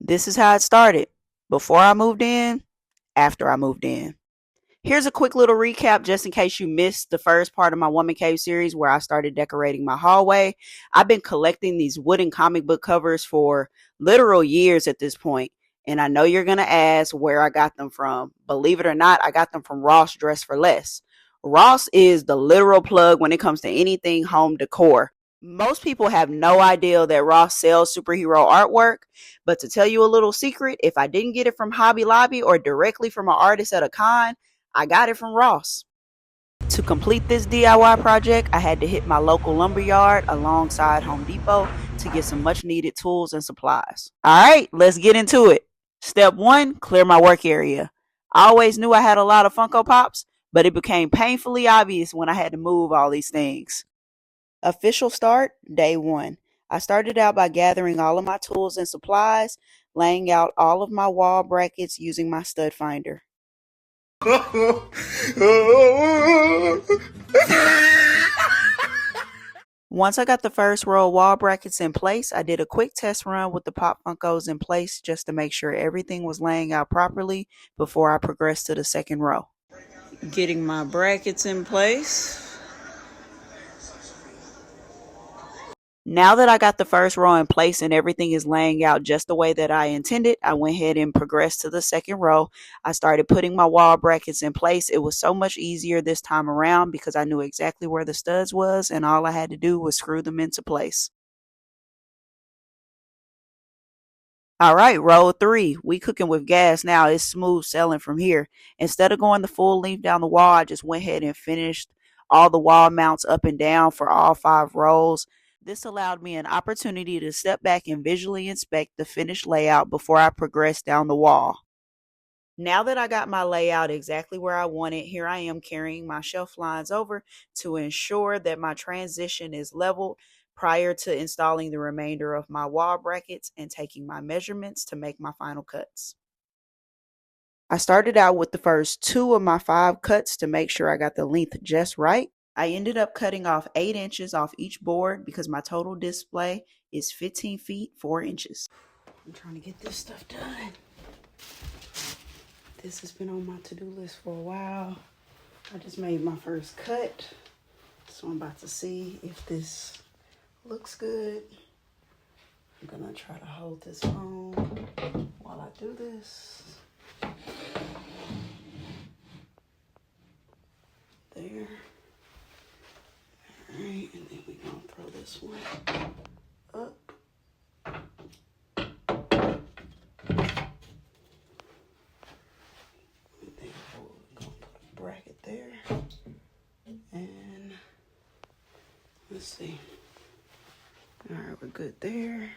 This is how it started. Before I moved in, after I moved in. Here's a quick little recap just in case you missed the first part of my Woman Cave series where I started decorating my hallway. I've been collecting these wooden comic book covers for literal years at this point, and I know you're going to ask where I got them from. Believe it or not, I got them from Ross Dress for Less. Ross is the literal plug when it comes to anything home decor. Most people have no idea that Ross sells superhero artwork, but to tell you a little secret, if I didn't get it from Hobby Lobby or directly from an artist at a con, I got it from Ross. To complete this DIY project, I had to hit my local lumber yard alongside Home Depot to get some much needed tools and supplies. All right, let's get into it. Step one, clear my work area. I always knew I had a lot of Funko Pops, but it became painfully obvious when I had to move all these things. Official start, day one. I started out by gathering all of my tools and supplies, laying out all of my wall brackets using my stud finder. Once I got the first row of wall brackets in place, I did a quick test run with the Pop Funkos in place just to make sure everything was laying out properly before I progressed to the second row. Getting my brackets in place. Now that I got the first row in place and everything is laying out just the way that I intended, I went ahead and progressed to the second row. I started putting my wall brackets in place. It was so much easier this time around because I knew exactly where the studs was and all I had to do was screw them into place. All right, row 3. We cooking with gas now. It's smooth sailing from here. Instead of going the full length down the wall, I just went ahead and finished all the wall mounts up and down for all 5 rows. This allowed me an opportunity to step back and visually inspect the finished layout before I progressed down the wall. Now that I got my layout exactly where I want it, here I am carrying my shelf lines over to ensure that my transition is leveled prior to installing the remainder of my wall brackets and taking my measurements to make my final cuts. I started out with the first 2 of my 5 cuts to make sure I got the length just right. I ended up cutting off 8 inches off each board because my total display is 15 feet 4 inches. I'm trying to get this stuff done. This has been on my to-do list for a while. I just made my first cut, so I'm about to see if this looks good. I'm gonna try to hold this phone while I do this. There. All right, and then we're gonna throw this one up. And then we're gonna put a bracket there. And let's see. All right, we're good there.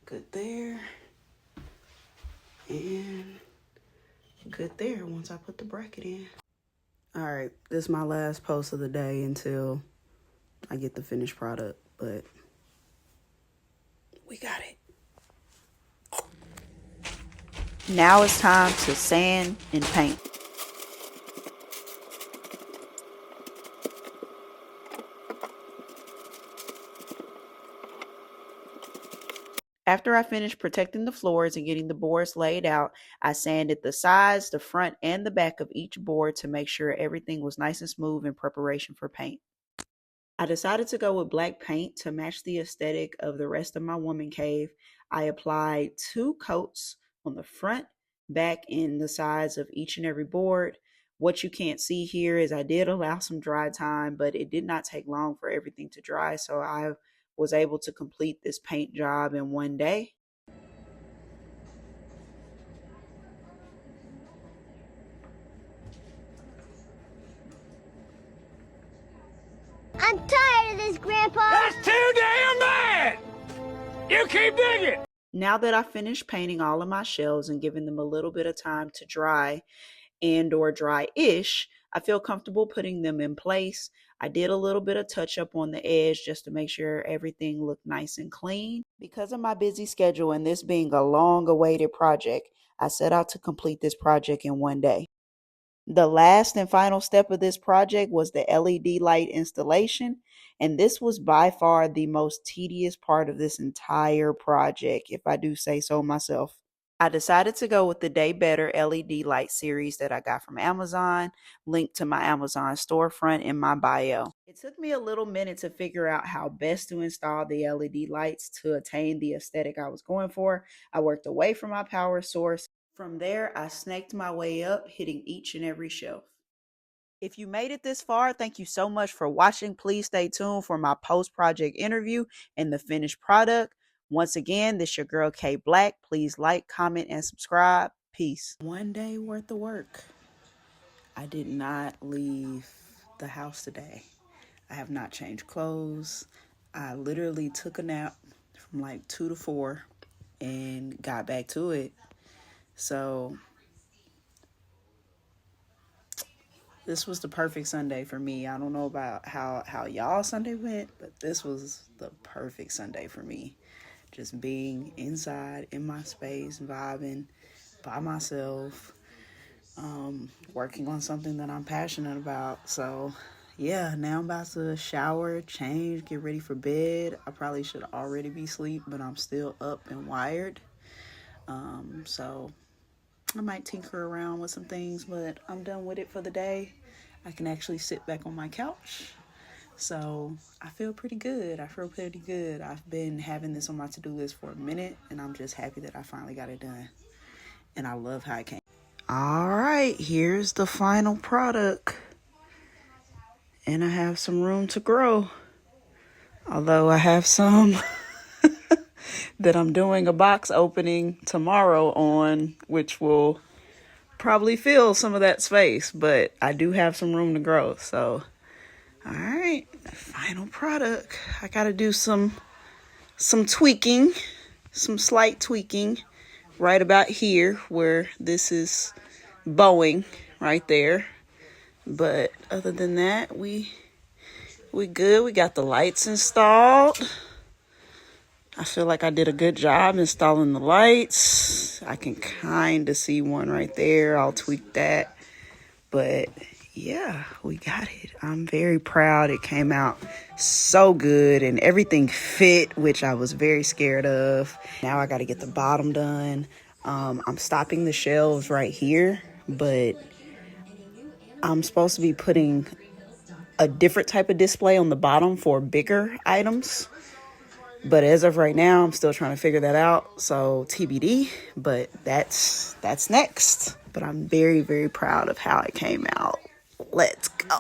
Good there. And good there once I put the bracket in. All right, this is my last post of the day until I get the finished product, but we got it. Now it's time to sand and paint. After I finished protecting the floors and getting the boards laid out, I sanded the sides, the front, and the back of each board to make sure everything was nice and smooth in preparation for paint. I decided to go with black paint to match the aesthetic of the rest of my woman cave. I applied 2 coats on the front, back, and the sides of each and every board. What you can't see here is I did allow some dry time, but it did not take long for everything to dry, so I was able to complete this paint job in one day. I'm tired of this, Grandpa. That's too damn bad! You keep digging! Now that I finished painting all of my shelves and giving them a little bit of time to dry and or dry-ish, I feel comfortable putting them in place. I did a little bit of touch up on the edge just to make sure everything looked nice and clean. Because of my busy schedule and this being a long awaited project, I set out to complete this project in one day. The last and final step of this project was the LED light installation, And this was by far the most tedious part of this entire project, if I do say so myself. I decided to go with the Day Better LED light series that I got from Amazon, linked to my Amazon storefront in my bio. It took me a little minute to figure out how best to install the LED lights to attain the aesthetic I was going for. I worked away from my power source. From there, I snaked my way up, hitting each and every shelf. If you made it this far, thank you so much for watching. Please stay tuned for my post-project interview and the finished product. Once again, this your girl K Black. Please like, comment, and subscribe. Peace. One day worth of work. I did not leave the house today. I have not changed clothes. I literally took a nap from like 2 to 4 and got back to it. So this was the perfect Sunday for me. I don't know about how y'all Sunday went, but this was the perfect Sunday for me. Just being inside in my space, vibing by myself, working on something that I'm passionate about. So yeah, now I'm about to shower, change, get ready for bed. I probably should already be asleep, but I'm still up and wired. So I might tinker around with some things, but I'm done with it for the day. I can actually sit back on my couch. So I feel pretty good. I've been having this on my to-do list for a minute, and I'm just happy that I finally got it done. And I love how it came. All right, here's the final product. And I have some room to grow. Although I have some that I'm doing a box opening tomorrow on, which will probably fill some of that space, but I do have some room to grow. So all right, final product. I gotta do some tweaking, some slight tweaking right about here where this is bowing right there. But other than that, we good. We got the lights installed. I feel like I did a good job installing the lights. I can kind of see one right there. I'll tweak that. But yeah, we got it. I'm very proud. It came out so good and everything fit, which I was very scared of. Now I got to get the bottom done. I'm stopping the shelves right here, but I'm supposed to be putting a different type of display on the bottom for bigger items. But as of right now, I'm still trying to figure that out. So TBD, but that's next. But I'm very, very proud of how it came out. Let's go.